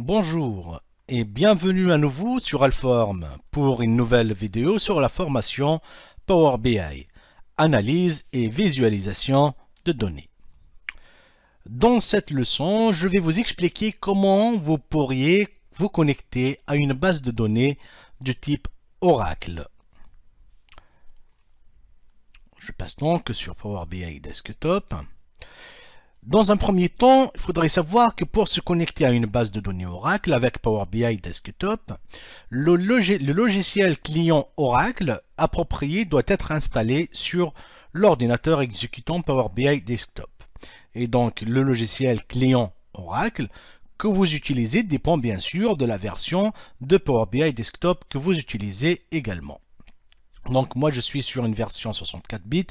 Bonjour et bienvenue à nouveau sur Alform pour une nouvelle vidéo sur la formation Power BI, analyse et visualisation de données. Dans cette leçon, je vais vous expliquer comment vous pourriez vous connecter à une base de données du type Oracle. Je passe donc sur Power BI Desktop. Dans un premier temps, il faudrait savoir que pour se connecter à une base de données Oracle avec Power BI Desktop, le logiciel client Oracle approprié doit être installé sur l'ordinateur exécutant Power BI Desktop. Et donc, le logiciel client Oracle que vous utilisez dépend bien sûr de la version de Power BI Desktop que vous utilisez également. Donc, moi, je suis sur une version 64 bits.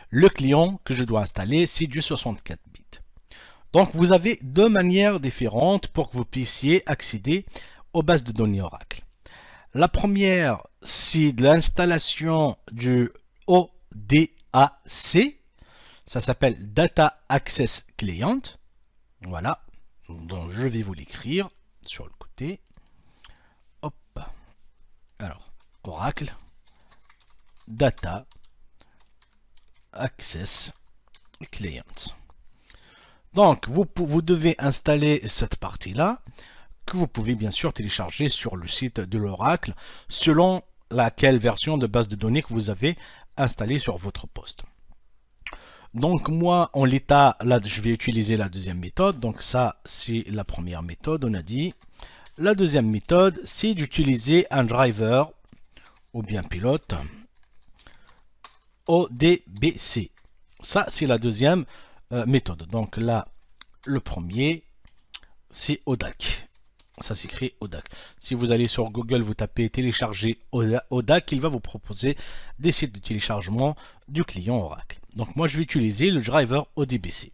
Le client que je dois installer, c'est du 64 bits. Donc, vous avez deux manières différentes pour que vous puissiez accéder aux bases de données Oracle. La première, c'est de l'installation du ODAC. Ça s'appelle Data Access Client. Voilà. Donc, je vais vous l'écrire sur le côté. Hop. Alors, Oracle Data Access Client. Donc, vous devez installer cette partie-là, que vous pouvez bien sûr télécharger sur le site de l'Oracle, selon laquelle version de base de données que vous avez installée sur votre poste. Donc, moi, en l'état, là, je vais utiliser la deuxième méthode. Donc, ça, c'est la première méthode, on a dit. La deuxième méthode, c'est d'utiliser un driver, ou bien pilote, ODBC. Ça, c'est la deuxième méthode. Donc là, le premier, c'est ODAC. Ça s'écrit ODAC. Si vous allez sur Google, vous tapez télécharger ODAC, il va vous proposer des sites de téléchargement du client Oracle. Donc moi, je vais utiliser le driver ODBC.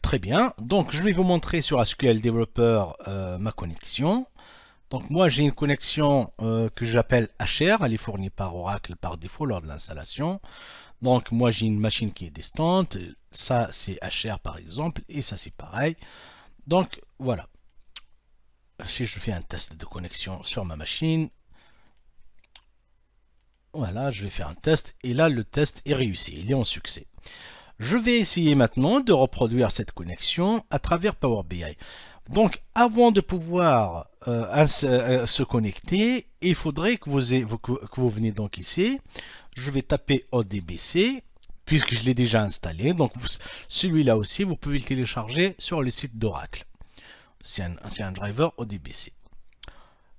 Très bien. Donc je vais vous montrer sur SQL Developer ma connexion. Donc moi, j'ai une connexion que j'appelle HR. Elle est fournie par Oracle par défaut lors de l'installation. Donc moi j'ai une machine qui est distante, ça c'est HR par exemple, et ça c'est pareil. Donc voilà, si je fais un test de connexion sur ma machine, voilà, je vais faire un test, et là le test est réussi, il est en succès. Je vais essayer maintenant de reproduire cette connexion à travers Power BI. Donc avant de pouvoir se connecter, il faudrait que vous veniez donc ici. Je vais taper ODBC, puisque je l'ai déjà installé. Donc celui-là aussi, vous pouvez le télécharger sur le site d'Oracle. C'est un driver ODBC.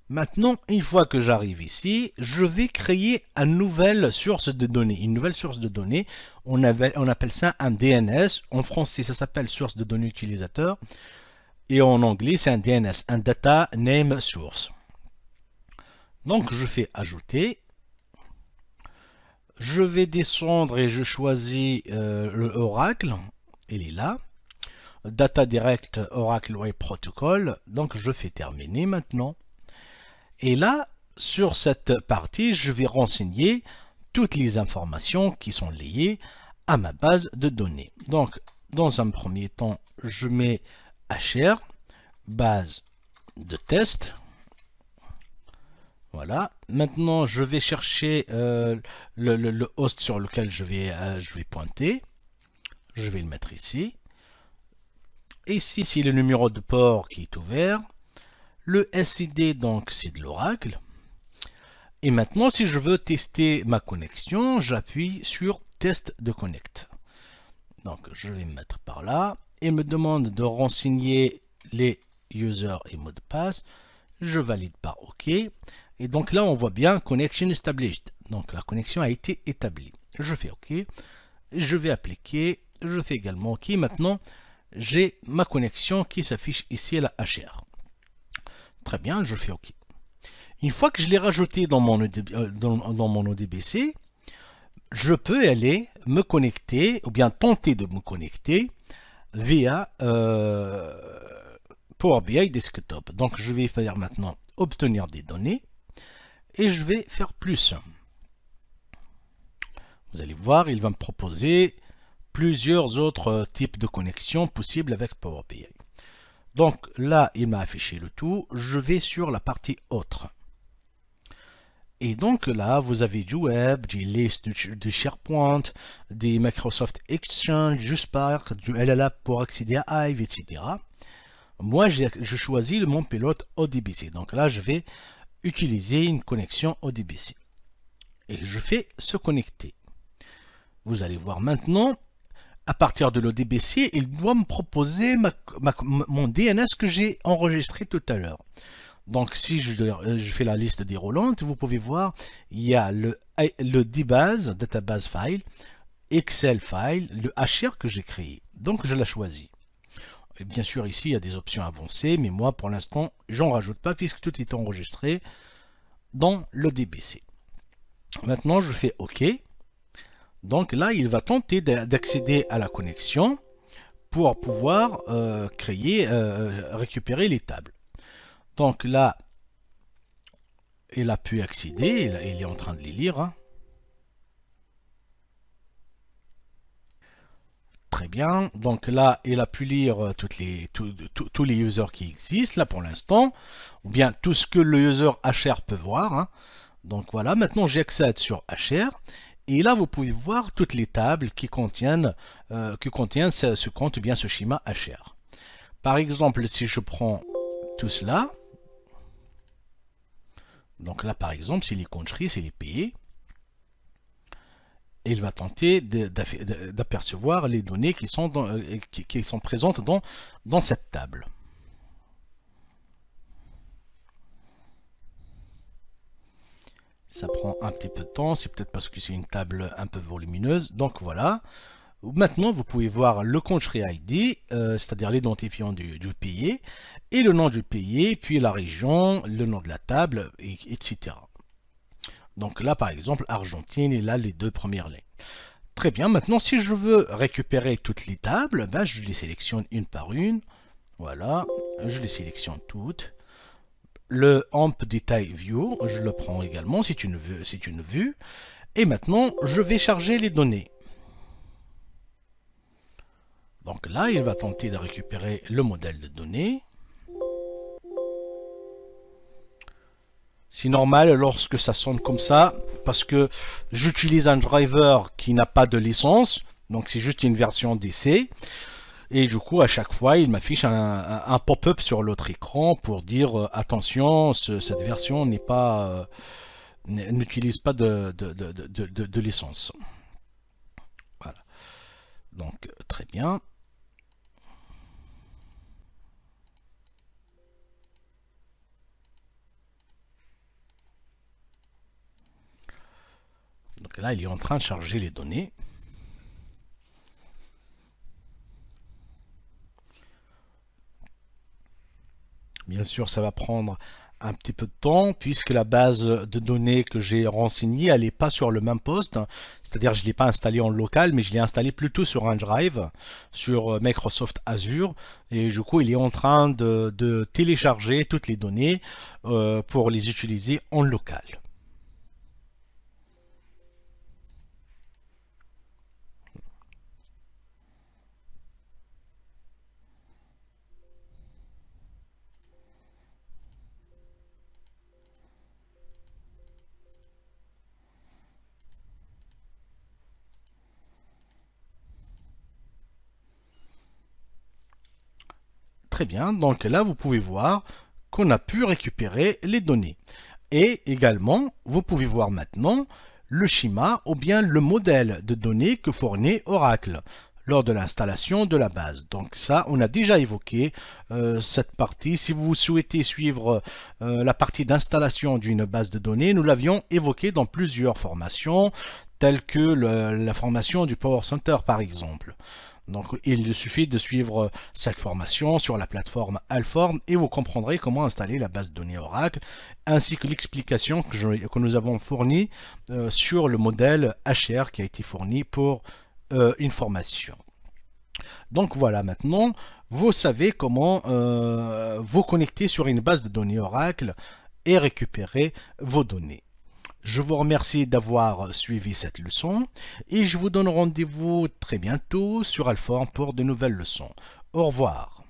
Maintenant, une fois que j'arrive ici, je vais créer une nouvelle source de données. Une nouvelle source de données, on appelle ça un DNS. En français, ça s'appelle source de données utilisateur. Et en anglais, c'est un DNS, un Data Name Source. Donc, je fais ajouter. Je vais descendre et je choisis le Oracle. Il est là. Data Direct Oracle Web Protocol. Donc, je fais terminer maintenant. Et là, sur cette partie, je vais renseigner toutes les informations qui sont liées à ma base de données. Donc, dans un premier temps, je mets HR, base de test. Voilà. Maintenant, je vais chercher le host sur lequel je vais pointer. Je vais le mettre ici. Ici, c'est le numéro de port qui est ouvert. Le SID, donc, c'est de l'Oracle. Et maintenant, si je veux tester ma connexion, j'appuie sur Test de Connect. Donc, je vais me mettre par là. Il me demande de renseigner les users et mots de passe. Je valide par OK. Et donc là, on voit bien Connection Established. Donc la connexion a été établie. Je fais OK. Je vais appliquer. Je fais également OK. Maintenant, j'ai ma connexion qui s'affiche ici à la HR. Très bien, je fais OK. Une fois que je l'ai rajouté dans mon ODBC, je peux aller me connecter, ou bien tenter de me connecter via Power BI Desktop. Donc je vais faire maintenant obtenir des données et je vais faire plus. Vous allez voir, il va me proposer plusieurs autres types de connexions possibles avec Power BI. Donc là, il m'a affiché le tout. Je vais sur la partie autre. Et donc là, vous avez du web, des listes de SharePoint, des Microsoft Exchange, du Spark, du LLAP pour accéder à Hive, etc. Moi, je choisis mon pilote ODBC. Donc là, je vais utiliser une connexion ODBC. Et je fais se connecter. Vous allez voir maintenant, à partir de l'ODBC, il doit me proposer mon DNS que j'ai enregistré tout à l'heure. Donc si je fais la liste déroulante, vous pouvez voir, il y a le DBase, Database File, Excel File, le HR que j'ai créé. Donc je l'ai choisi. Et bien sûr ici il y a des options avancées, mais moi pour l'instant j'en rajoute pas puisque tout est enregistré dans le DBC. Maintenant je fais OK. Donc là il va tenter d'accéder à la connexion pour pouvoir récupérer les tables. Donc là, il a pu accéder, il est en train de les lire. Hein. Très bien, donc là, il a pu lire tous les users qui existent, là pour l'instant, ou bien tout ce que le user HR peut voir. Hein. Donc voilà, maintenant j'accède sur HR, et là vous pouvez voir toutes les tables qui contiennent ce compte, ou bien ce schéma HR. Par exemple, si je prends tout cela, donc là, par exemple, c'est les countries, c'est les pays. Et il va tenter d'apercevoir les données qui sont présentes dans cette table. Ça prend un petit peu de temps, c'est peut-être parce que c'est une table un peu volumineuse. Donc voilà. Maintenant, vous pouvez voir le country ID, c'est-à-dire l'identifiant du pays, et le nom du pays, puis la région, le nom de la table, etc. Donc là, par exemple, Argentine, et là, les deux premières lignes. Très bien, maintenant, si je veux récupérer toutes les tables, ben, je les sélectionne une par une. Voilà, je les sélectionne toutes. Le AMP Detail View, je le prends également, c'est une vue. Et maintenant, je vais charger les données. Donc là, il va tenter de récupérer le modèle de données. C'est normal lorsque ça sonne comme ça, parce que j'utilise un driver qui n'a pas de licence, donc c'est juste une version d'essai. Et du coup, à chaque fois, il m'affiche un pop-up sur l'autre écran pour dire attention, cette version n'utilise pas de licence. Voilà. Donc, très bien. Donc là, il est en train de charger les données. Bien sûr, ça va prendre un petit peu de temps puisque la base de données que j'ai renseignée, elle n'est pas sur le même poste. C'est-à-dire je ne l'ai pas installée en local, mais je l'ai installée plutôt sur un drive, sur Microsoft Azure. Et du coup, il est en train de télécharger toutes les données pour les utiliser en local. Très bien, donc là vous pouvez voir qu'on a pu récupérer les données. Et également, vous pouvez voir maintenant le schéma ou bien le modèle de données que fournit Oracle lors de l'installation de la base. Donc ça, on a déjà évoqué cette partie. Si vous souhaitez suivre la partie d'installation d'une base de données, nous l'avions évoqué dans plusieurs formations, telles que la formation du Power Center par exemple. Donc il suffit de suivre cette formation sur la plateforme Alform et vous comprendrez comment installer la base de données Oracle ainsi que l'explication que nous avons fournie sur le modèle HR qui a été fourni pour une formation. Donc voilà, maintenant vous savez comment vous connecter sur une base de données Oracle et récupérer vos données. Je vous remercie d'avoir suivi cette leçon et je vous donne rendez-vous très bientôt sur Alform pour de nouvelles leçons. Au revoir.